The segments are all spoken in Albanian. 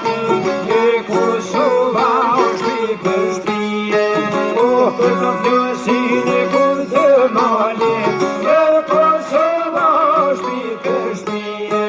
mali, e Kosova është i pështrije. Për të fjosin e kur të mali, e Kosova është i pështrije.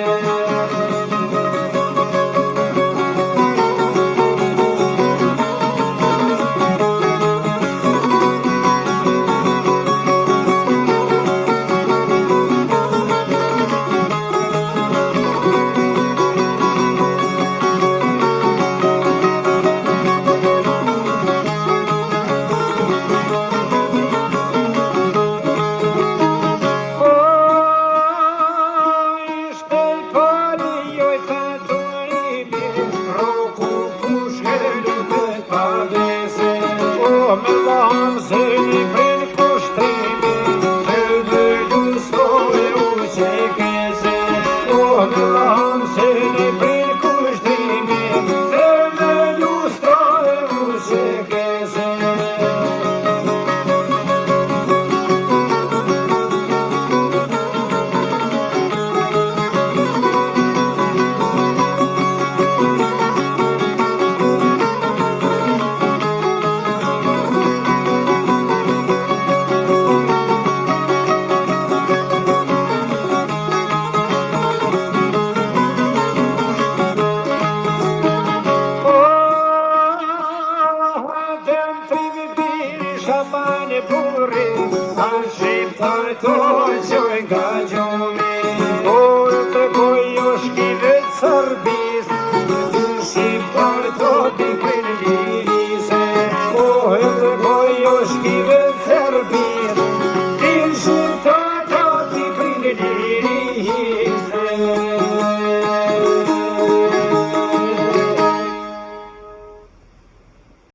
Shabane burri, al shqiptar të gjoj nga gjomi. Por të kojo shkivet sërbis, shqiptar të dikën lirise. Por të kojo shkivet sërbis,